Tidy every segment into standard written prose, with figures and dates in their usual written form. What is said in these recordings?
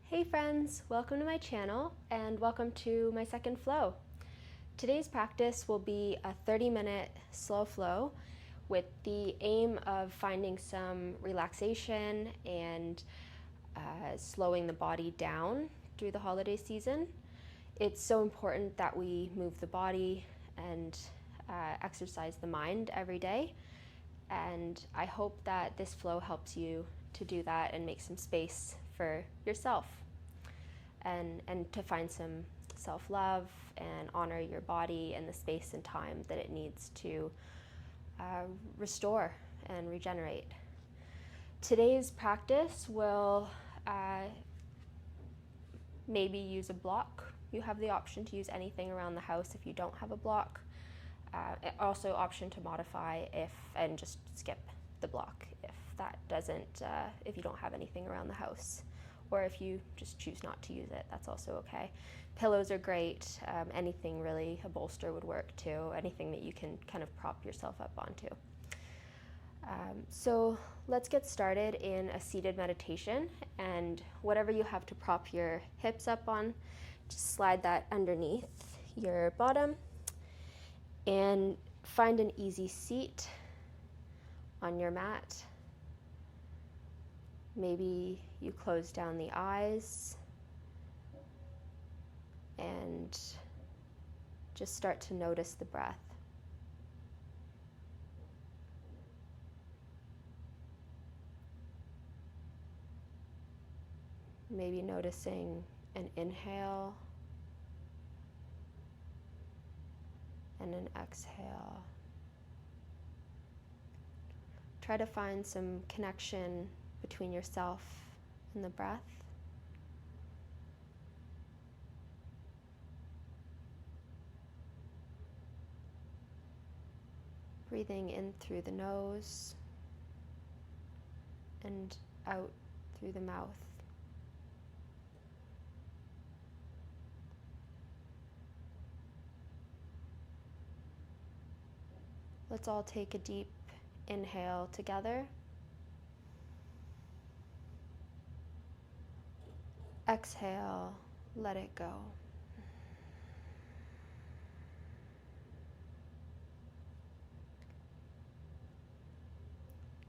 Hey friends, welcome to my channel and welcome to my second flow. Today's practice will be a 30-minute slow flow with the aim of finding some relaxation and slowing the body down through the holiday season. It's so important that we move the body and exercise the mind every day, and I hope that this flow helps you to do that and make some space for yourself and to find some self-love and honor your body and the space and time that it needs to restore and regenerate. Today's practice will maybe use a block. You have the option to use anything around the house if you don't have a block. Also option to modify and just skip the block if that doesn't, if you don't have anything around the house. Or if you just choose not to use it, that's also okay. Pillows are great, anything really, a bolster would work too, anything that you can kind of prop yourself up onto. So let's get started in a seated meditation, and whatever you have to prop your hips up on, just slide that underneath your bottom and find an easy seat on your mat. Maybe you close down the eyes and just start to notice the breath. Maybe noticing an inhale and an exhale. Try to find some connection between yourself and the breath. Breathing in through the nose and out through the mouth. Let's all take a deep inhale together. Exhale, let it go.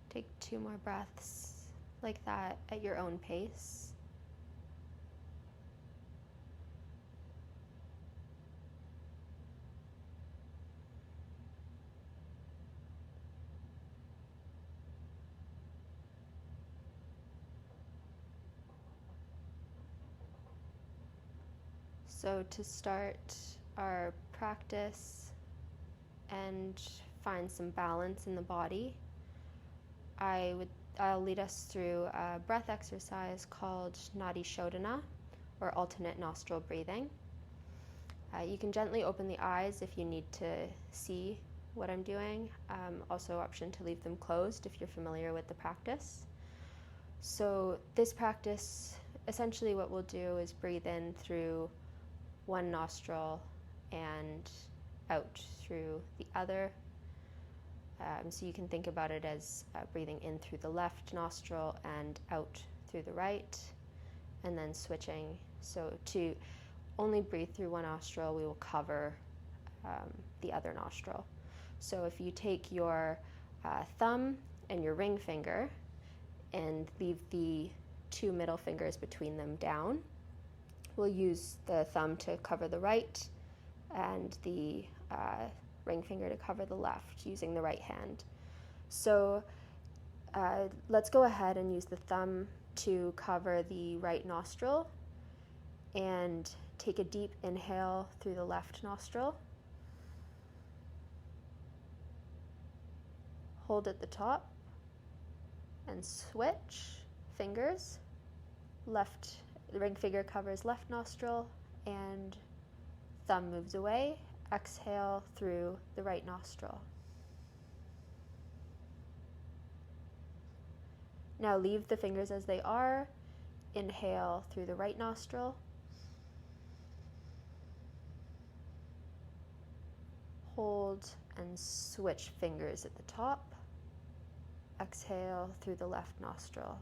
Take 2 more breaths like that at your own pace. So to start our practice and find some balance in the body, I'll lead us through a breath exercise called Nadi Shodhana, or alternate nostril breathing. You can gently open the eyes if you need to see what I'm doing. Also option to leave them closed if you're familiar with the practice. So this practice, essentially what we'll do is breathe in through one nostril and out through the other. So you can think about it as breathing in through the left nostril and out through the right, and then switching. So to only breathe through one nostril, we will cover the other nostril. So if you take your thumb and your ring finger and leave the 2 middle fingers between them down, we'll use the thumb to cover the right and the ring finger to cover the left using the right hand. So let's go ahead and use the thumb to cover the right nostril and take a deep inhale through the left nostril. Hold at the top and switch fingers. The ring finger covers left nostril and thumb moves away. Exhale through the right nostril. Now leave the fingers as they are. Inhale through the right nostril. Hold and switch fingers at the top. Exhale through the left nostril.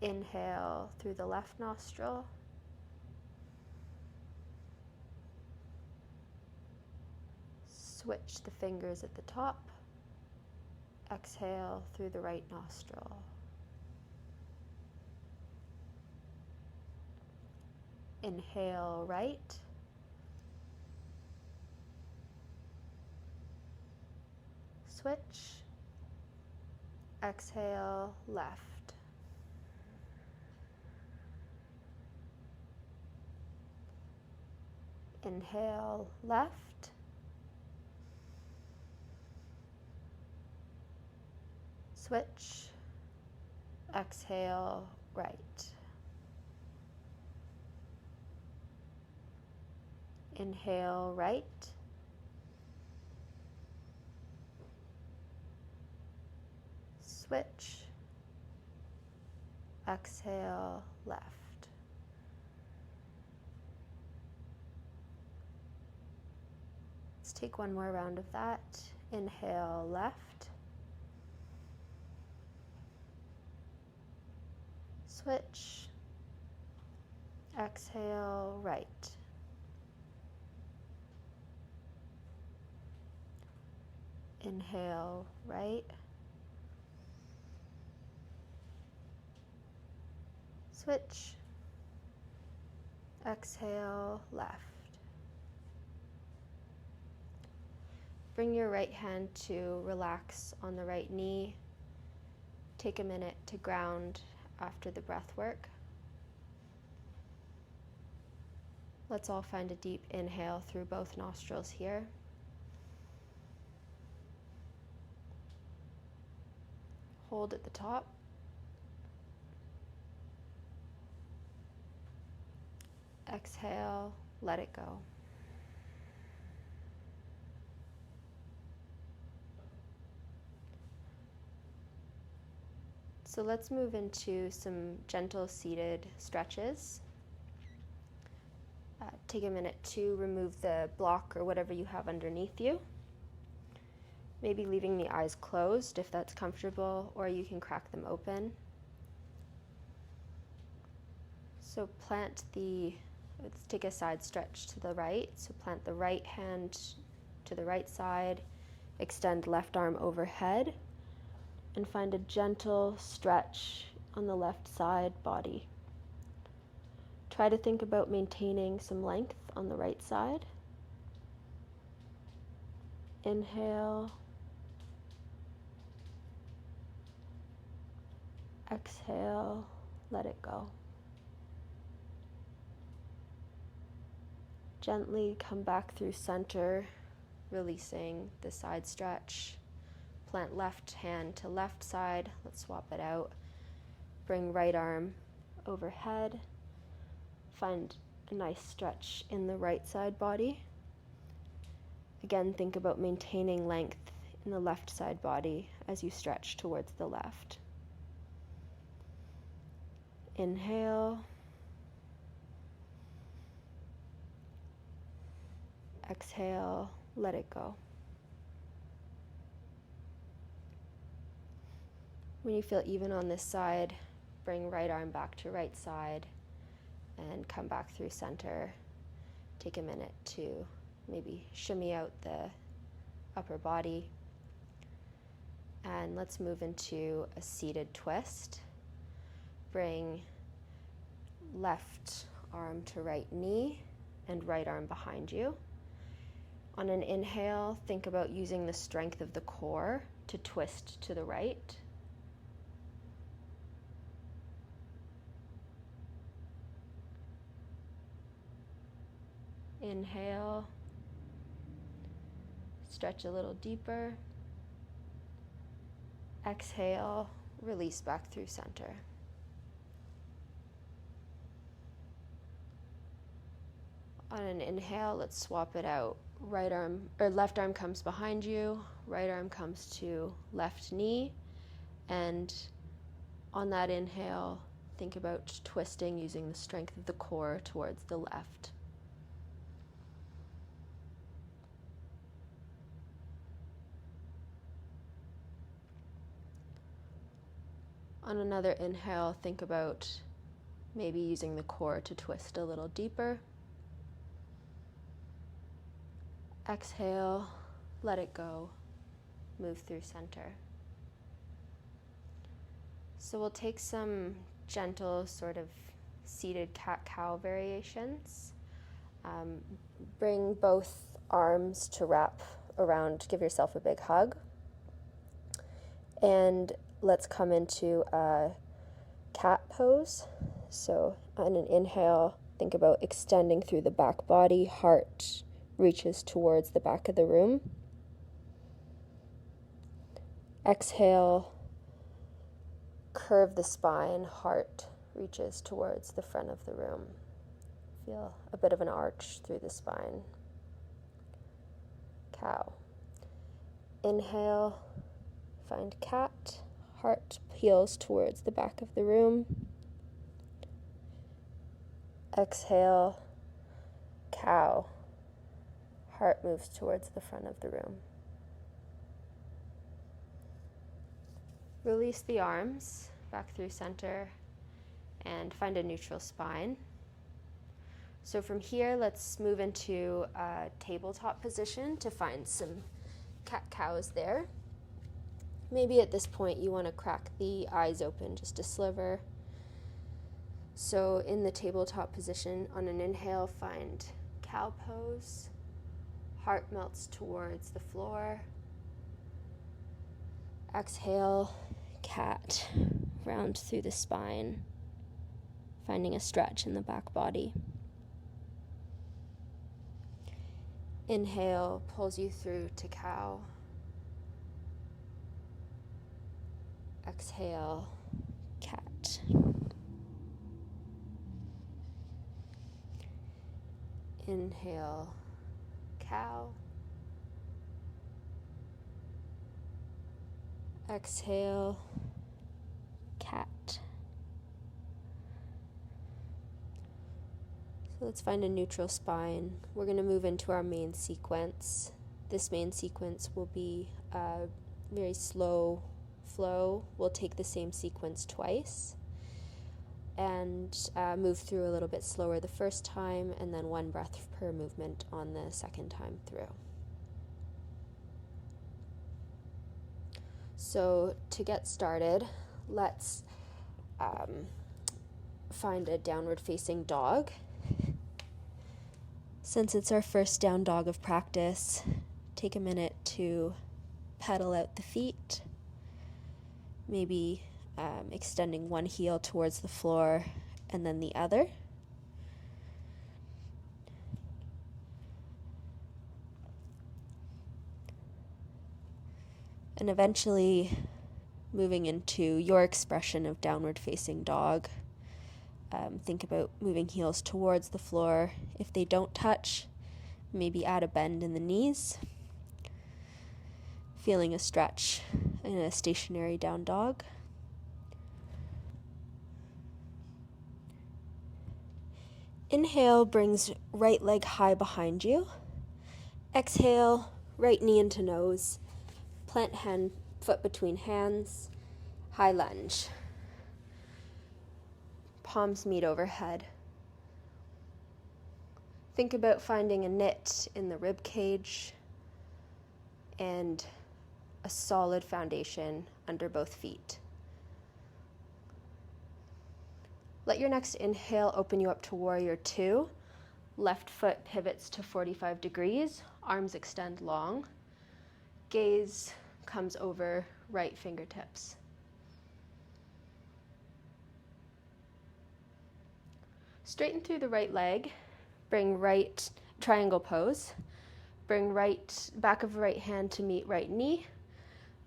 Inhale through the left nostril. Switch the fingers at the top. Exhale through the right nostril. Inhale right. Switch. Exhale left. Inhale left. Switch. Exhale right. Inhale right. Switch. Exhale left. Let's take one more round of that. Inhale left. Switch. Exhale right. Inhale right. Switch. Exhale left. Bring your right hand to relax on the right knee. Take a minute to ground after the breath work. Let's all find a deep inhale through both nostrils here. Hold at the top. Exhale, let it go. So let's move into some gentle seated stretches. Take a minute to remove the block or whatever you have underneath you. Maybe leaving the eyes closed if that's comfortable, or you can crack them open. So let's take a side stretch to the right. So plant the right hand to the right side, extend left arm overhead, and find a gentle stretch on the left side body. Try to think about maintaining some length on the right side. Inhale. Exhale, let it go. Gently come back through center, releasing the side stretch. Plant left hand to left side. Let's swap it out. Bring right arm overhead. Find a nice stretch in the right side body. Again, think about maintaining length in the left side body as you stretch towards the left. Inhale. Exhale, let it go. When you feel even on this side, bring right arm back to right side and come back through center. Take a minute to maybe shimmy out the upper body. And let's move into a seated twist. Bring left arm to right knee and right arm behind you. On an inhale, think about using the strength of the core to twist to the right. Inhale, stretch a little deeper. Exhale, release back through center. On an inhale, let's swap it out. Left arm comes behind you, right arm comes to left knee, and on that inhale, think about twisting using the strength of the core towards the left. On another inhale, think about maybe using the core to twist a little deeper. Exhale, let it go, move through center. So we'll take some gentle sort of seated cat-cow variations. Bring both arms to wrap around, give yourself a big hug. And let's come into a cat pose. So on an inhale, think about extending through the back body, heart reaches towards the back of the room. Exhale, curve the spine, heart reaches towards the front of the room. Feel a bit of an arch through the spine. Cow. Inhale, find cat, heart peels towards the back of the room. Exhale, cow, heart moves towards the front of the room. Release the arms back through center and find a neutral spine. So from here, let's move into a tabletop position to find some cat-cows there. Maybe at this point you want to crack the eyes open just a sliver. So in the tabletop position, on an inhale, find cow pose. Heart melts towards the floor. Exhale, cat, round through the spine, finding a stretch in the back body. Inhale pulls you through to cow. Exhale, cat. Inhale, cow. Exhale, cat. So let's find a neutral spine. We're going to move into our main sequence. This main sequence will be a very slow flow. We'll take the same sequence twice and move through a little bit slower the first time, and then one breath per movement on the second time through. So to get started, let's find a downward facing dog. Since it's our first down dog of practice, take a minute to pedal out the feet, maybe extending one heel towards the floor and then the other. And eventually moving into your expression of downward facing dog. Think about moving heels towards the floor. If they don't touch, maybe add a bend in the knees. Feeling a stretch in a stationary down dog. Inhale brings right leg high behind you. Exhale, right knee into nose. Plant foot between hands. High lunge. Palms meet overhead. Think about finding a knit in the rib cage and a solid foundation under both feet. Let your next inhale open you up to warrior two. Left foot pivots to 45 degrees, arms extend long. Gaze comes over right fingertips. Straighten through the right leg, bring right triangle pose. Bring right back of right hand to meet right knee,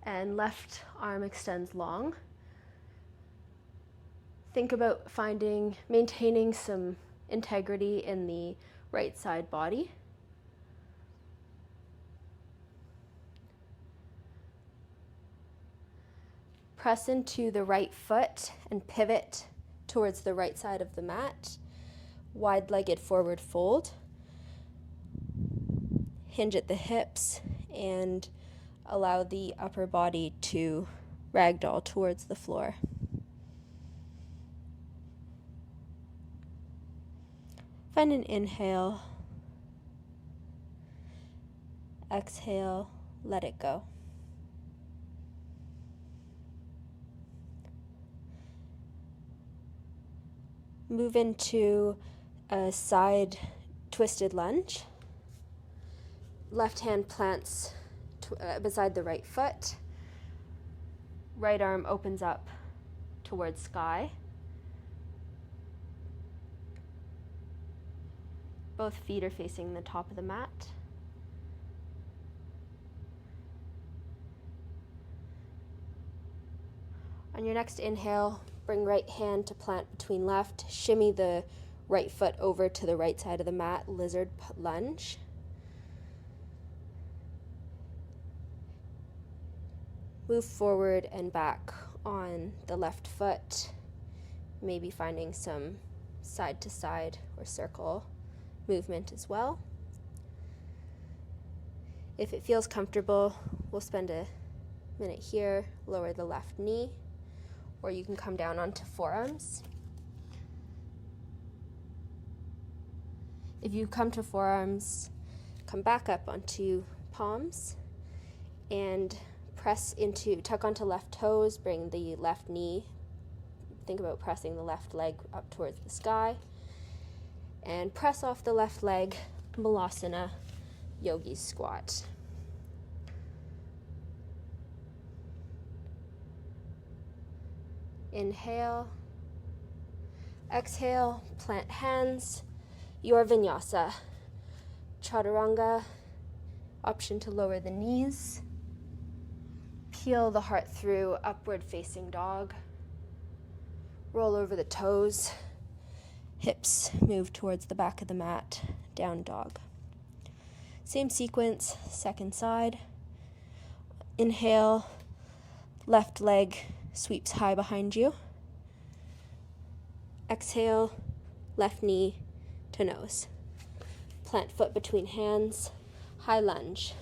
and left arm extends long. Think about maintaining some integrity in the right side body. Press into the right foot and pivot towards the right side of the mat. Wide-legged forward fold. Hinge at the hips and allow the upper body to ragdoll towards the floor. Find an inhale. Exhale, let it go. Move into a side twisted lunge. Left hand plants beside the right foot. Right arm opens up towards sky. Both feet are facing the top of the mat. On your next inhale, bring right hand to plant between left. Shimmy the right foot over to the right side of the mat, lizard lunge. Move forward and back on the left foot, maybe finding some side to side or circle movement as well. If it feels comfortable, we'll spend a minute here, lower the left knee, or you can come down onto forearms. If you come to forearms, come back up onto palms and tuck onto left toes, bring the left knee, think about pressing the left leg up towards the sky, and press off the left leg, Malasana, Yogi's squat. Inhale, exhale, plant hands, your vinyasa, chaturanga, option to lower the knees. Peel the heart through, upward facing dog. Roll over the toes. Hips move towards the back of the mat, down dog. Same sequence, second side. Inhale, left leg sweeps high behind you. Exhale, left knee to nose. Plant foot between hands, high lunge.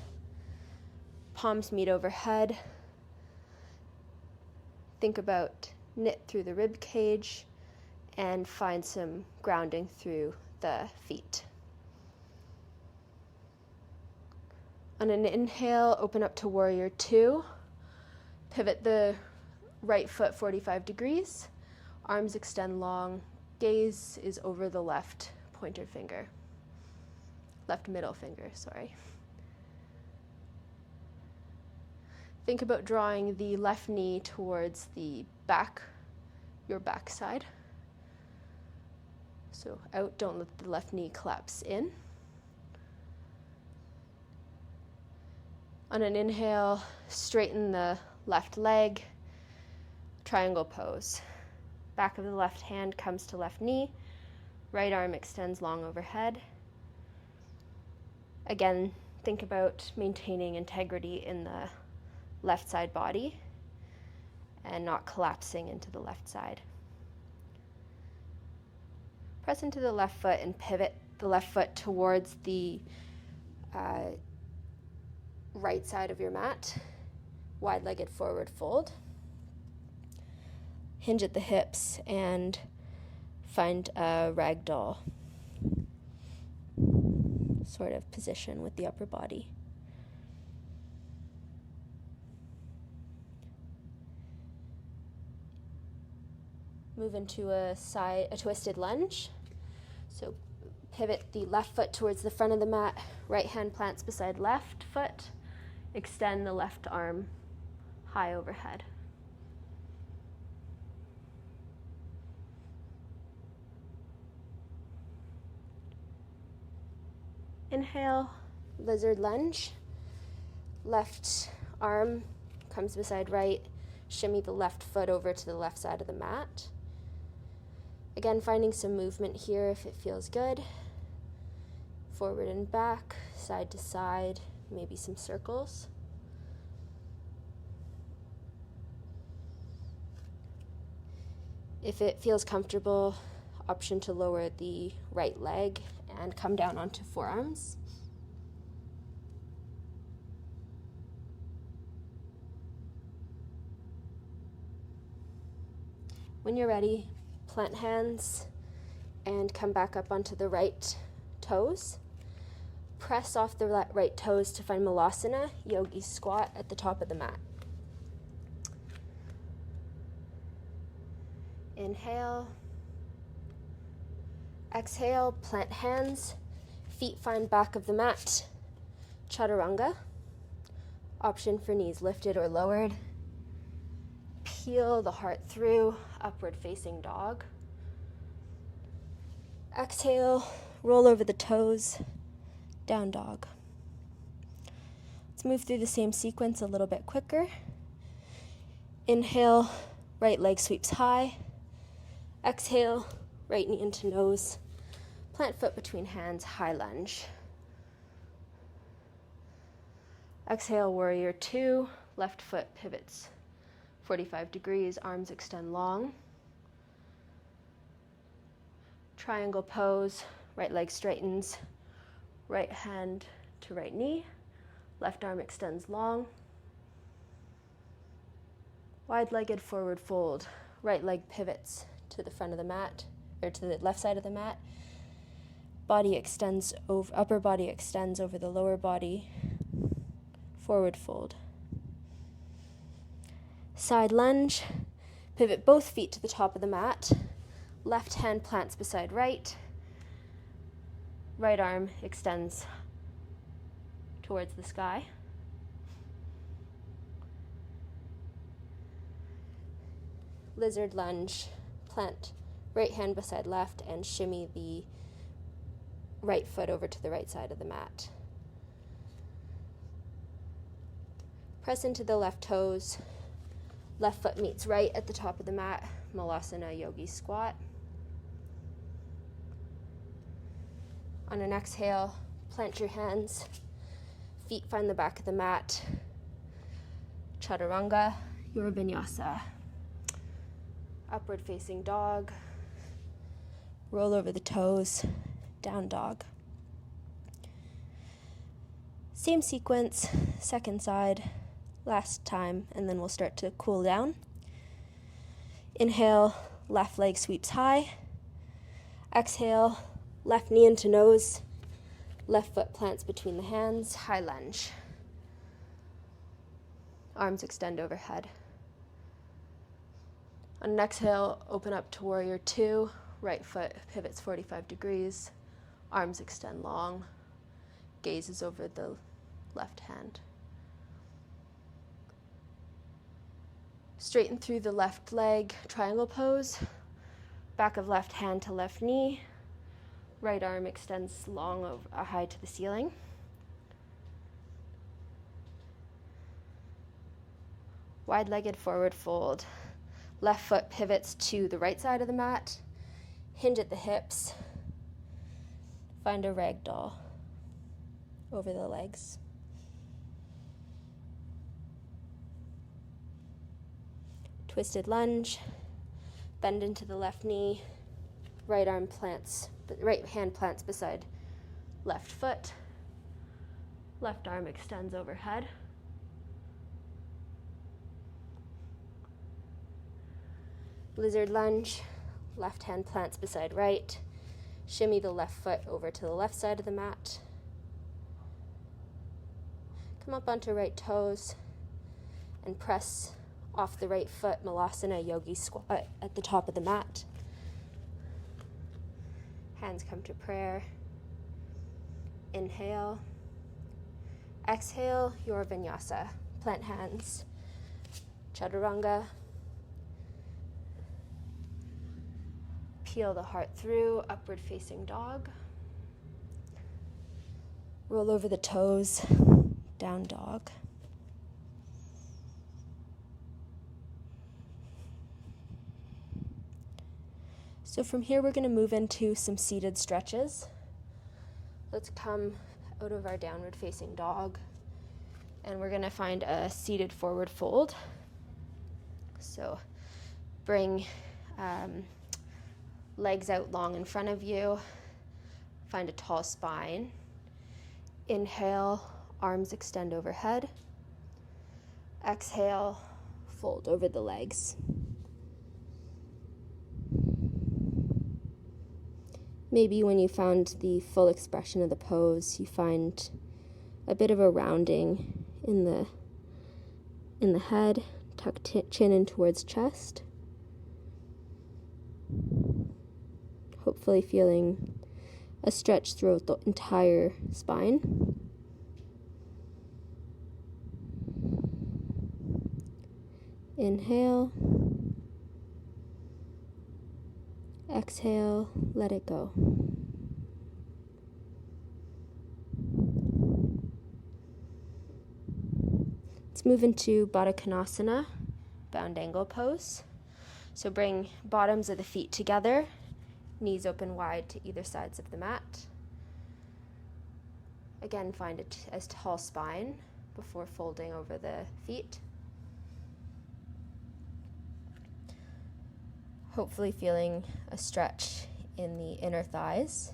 Palms meet overhead. Think about knit through the rib cage and find some grounding through the feet. On an inhale, open up to warrior two. Pivot the right foot 45 degrees. Arms extend long. Gaze is over the left middle finger, sorry. Think about drawing the left knee towards the back, your back side. So out, don't let the left knee collapse in. On an inhale, straighten the left leg, triangle pose. Back of the left hand comes to left knee, right arm extends long overhead. Again, think about maintaining integrity in the left side body and not collapsing into the left side. Press into the left foot and pivot the left foot towards the right side of your mat. Wide-legged forward fold. Hinge at the hips and find a ragdoll sort of position with the upper body. Move into a twisted lunge. So pivot the left foot towards the front of the mat, right hand plants beside left foot, extend the left arm high overhead. Inhale, lizard lunge. Left arm comes beside right, shimmy the left foot over to the left side of the mat. Again, finding some movement here if it feels good. Forward and back, side to side, maybe some circles. If it feels comfortable, option to lower the right leg and come down onto forearms. When you're ready, plant hands and come back up onto the right toes. Press off the right toes to find Malasana, yogi squat at the top of the mat. Inhale. Exhale, plant hands, feet find back of the mat. Chaturanga. Option for knees lifted or lowered. Peel the heart through, upward facing dog. Exhale, roll over the toes, down dog. Let's move through the same sequence a little bit quicker. Inhale, right leg sweeps high. Exhale, right knee into nose. Plant foot between hands, high lunge. Exhale, warrior two. Left foot pivots 45 degrees, arms extend long. Triangle pose, right leg straightens, right hand to right knee, left arm extends long. Wide-legged forward fold, right leg pivots to the front of the mat, or to the left side of the mat. Body extends over, upper body extends over the lower body. Forward fold. Side lunge. Pivot both feet to the top of the mat. Left hand plants beside right. Right arm extends towards the sky. Lizard lunge. Plant right hand beside left and shimmy the right foot over to the right side of the mat. Press into the left toes. Left foot meets right at the top of the mat. Malasana yogi squat. On an exhale, plant your hands. Feet find the back of the mat. Chaturanga, your vinyasa. Upward facing dog. Roll over the toes. Down dog. Same sequence, second side, last time, and then we'll start to cool down. Inhale, left leg sweeps high. Exhale, left knee into nose. Left foot plants between the hands, high lunge. Arms extend overhead. On an exhale, open up to warrior two. Right foot pivots 45 degrees. Arms extend long. Gaze is over the left hand. Straighten through the left leg, triangle pose. Back of left hand to left knee. Right arm extends long over, high to the ceiling. Wide-legged forward fold. Left foot pivots to the right side of the mat. Hinge at the hips. Find a ragdoll over the legs. Twisted lunge. Bend into the left knee. Right hand plants beside left foot. Left arm extends overhead. Lizard lunge. Left hand plants beside right. Shimmy the left foot over to the left side of the mat. Come up onto right toes and press off the right foot, Malasana yogi squat at the top of the mat. Hands come to prayer. Inhale. Exhale, your vinyasa. Plant hands. Chaturanga. Peel the heart through, upward facing dog. Roll over the toes, down dog. So from here we're going to move into some seated stretches. Let's come out of our downward facing dog and we're going to find a seated forward fold. So bring legs out long in front of you. Find a tall spine. Inhale, arms extend overhead. Exhale, fold over the legs. Maybe when you found the full expression of the pose, you find a bit of a rounding in the head, tuck chin in towards chest. Hopefully feeling a stretch throughout the entire spine. Inhale. Exhale, let it go. Let's move into Baddha Konasana, bound angle pose. So bring bottoms of the feet together, knees open wide to either sides of the mat. Again, find a tall spine before folding over the feet. Hopefully feeling a stretch in the inner thighs.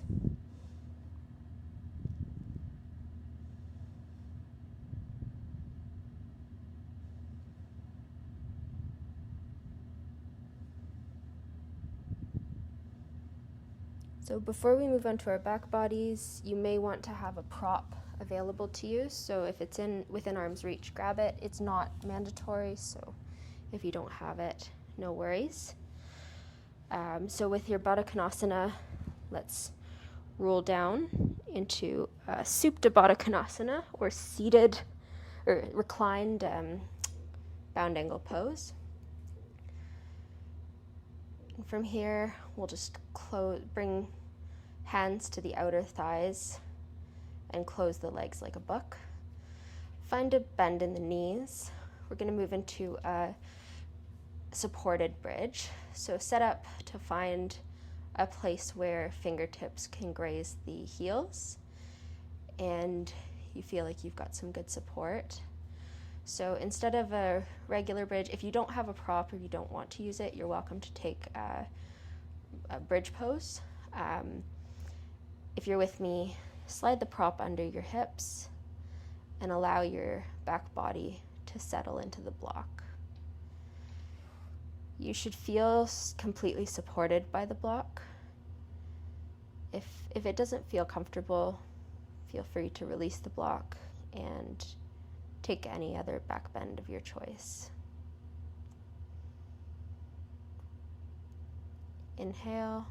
So before we move on to our back bodies, you may want to have a prop available to you. So if it's within arm's reach, grab it. It's not mandatory, so if you don't have it, no worries. So with your Baddha Konasana, let's roll down into Supta Baddha Konasana, or seated or reclined bound angle pose. And from here, we'll just bring hands to the outer thighs and close the legs like a book. Find a bend in the knees. We're going to move into a supported bridge. So set up to find a place where fingertips can graze the heels and you feel like you've got some good support. So instead of a regular bridge, if you don't have a prop or you don't want to use it, you're welcome to take a bridge pose. If you're with me, slide the prop under your hips and allow your back body to settle into the block. You should feel completely supported by the block. If it doesn't feel comfortable, feel free to release the block and take any other back bend of your choice. Inhale.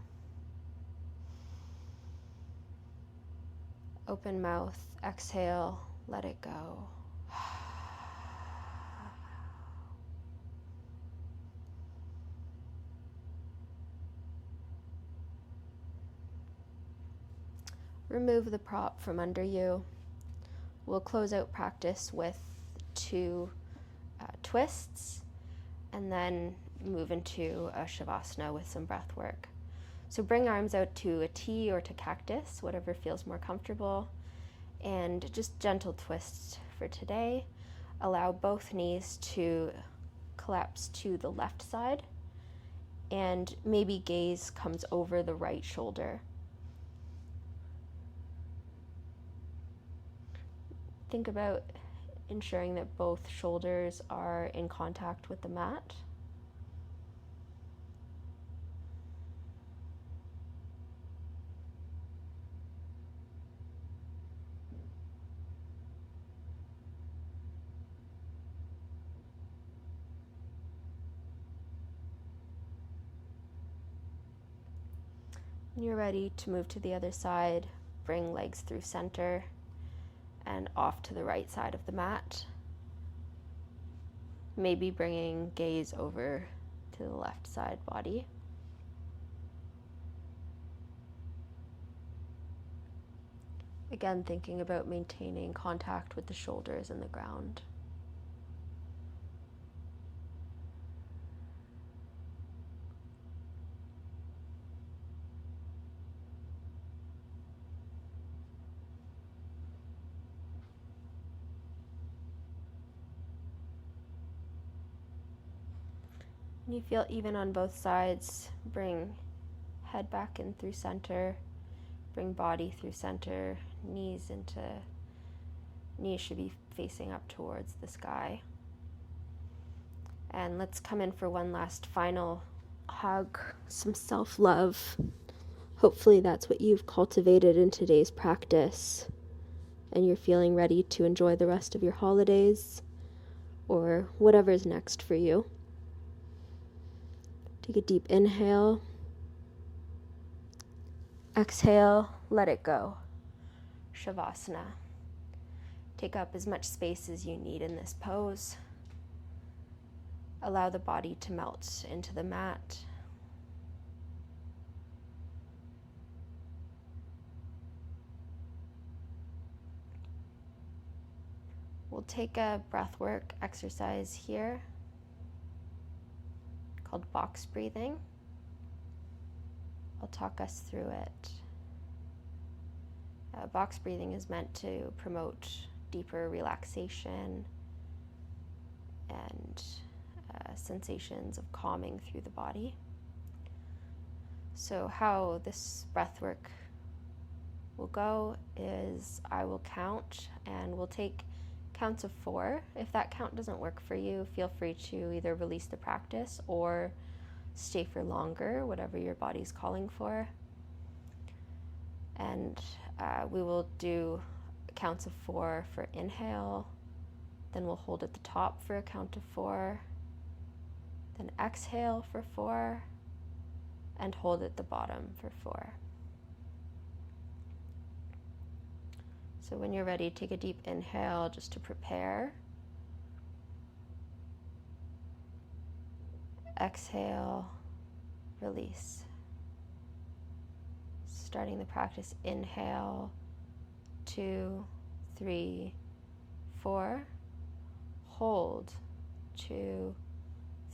Open mouth. Exhale. Let it go. Remove the prop from under you. We'll close out practice with 2 twists and then move into a shavasana with some breath work. So bring arms out to a T or to cactus, whatever feels more comfortable, and just gentle twists for today. Allow both knees to collapse to the left side and maybe gaze comes over the right shoulder. Think about ensuring that both shoulders are in contact with the mat. When you're ready to move to the other side, bring legs through center and off to the right side of the mat. Maybe bringing gaze over to the left side body. Again, thinking about maintaining contact with the shoulders and the ground. When you feel even on both sides, bring head back in through center, bring body through center, knees should be facing up towards the sky. And let's come in for one last final hug, some self-love. Hopefully that's what you've cultivated in today's practice, and you're feeling ready to enjoy the rest of your holidays or whatever's next for you. Take a deep inhale. Exhale, let it go. Shavasana. Take up as much space as you need in this pose. Allow the body to melt into the mat. We'll take a breathwork exercise here called box breathing. I'll talk us through it. Box breathing is meant to promote deeper relaxation and sensations of calming through the body. So how this breathwork will go is I will count, and we'll take counts of 4. If that count doesn't work for you, feel free to either release the practice or stay for longer, whatever your body's calling for. And we will do counts of 4 for inhale, then we'll hold at the top for a count of 4, then exhale for 4, and hold at the bottom for 4. So when you're ready, take a deep inhale just to prepare. Exhale, release. Starting the practice, inhale, 2, 3, 4. Hold, 2,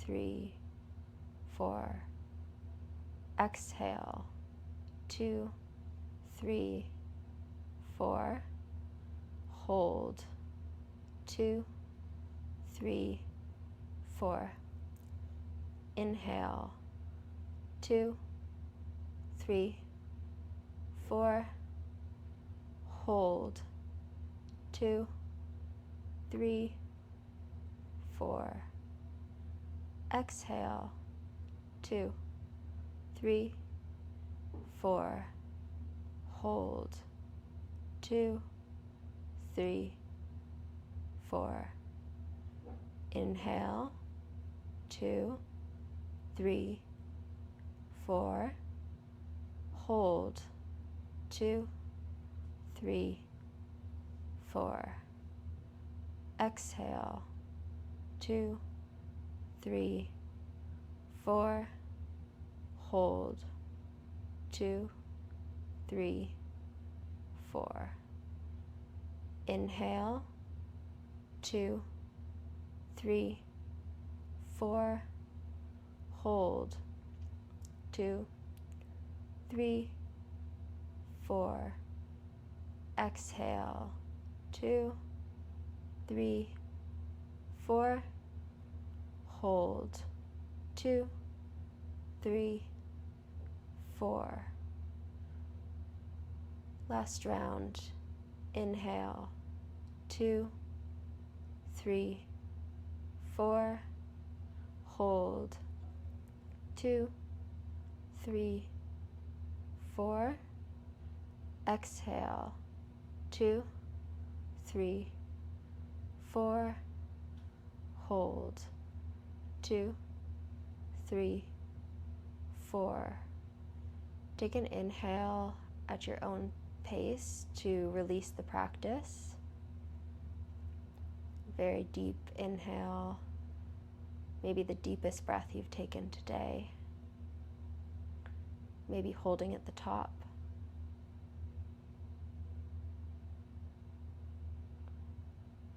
3, 4. Exhale, 2, 3, 4. Hold, 2, 3, 4. Inhale, 2, 3, 4. Hold, 2, 3, 4. Exhale, 2, 3, 4. Hold, 2, 3, 4. Inhale, 2, 3, 4. Hold, 2, 3, 4. Exhale, 2, 3, 4. Hold, 2, 3, 4. Inhale, 2, 3, 4. Hold, 2, 3, 4. Exhale, 2, 3, 4. Hold, 2, 3, 4. Last round. Inhale, 2, 3, 4. Hold, 2, 3, 4. Exhale, 2, 3, 4. Hold, 2, 3, 4. Take an inhale at your own pace to release the practice. Very deep inhale, maybe the deepest breath you've taken today. Maybe holding at the top.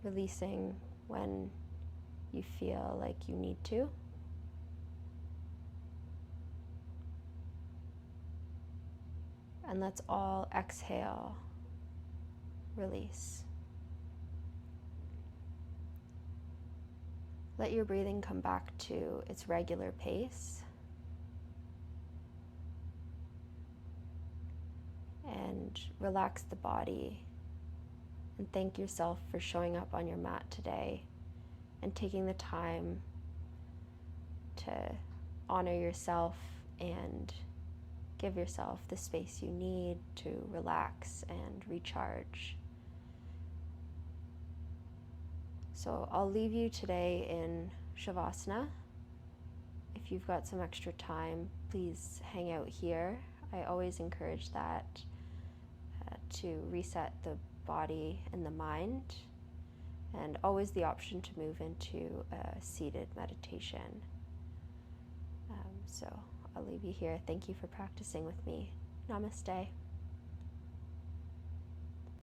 Releasing when you feel like you need to. And let's all exhale, release. Let your breathing come back to its regular pace. And relax the body. And thank yourself for showing up on your mat today and taking the time to honor yourself and give yourself the space you need to relax and recharge. So I'll leave you today in Shavasana. If you've got some extra time, please hang out here. I always encourage that to reset the body and the mind, and always the option to move into a seated meditation. So I'll leave you here. Thank you for practicing with me. Namaste.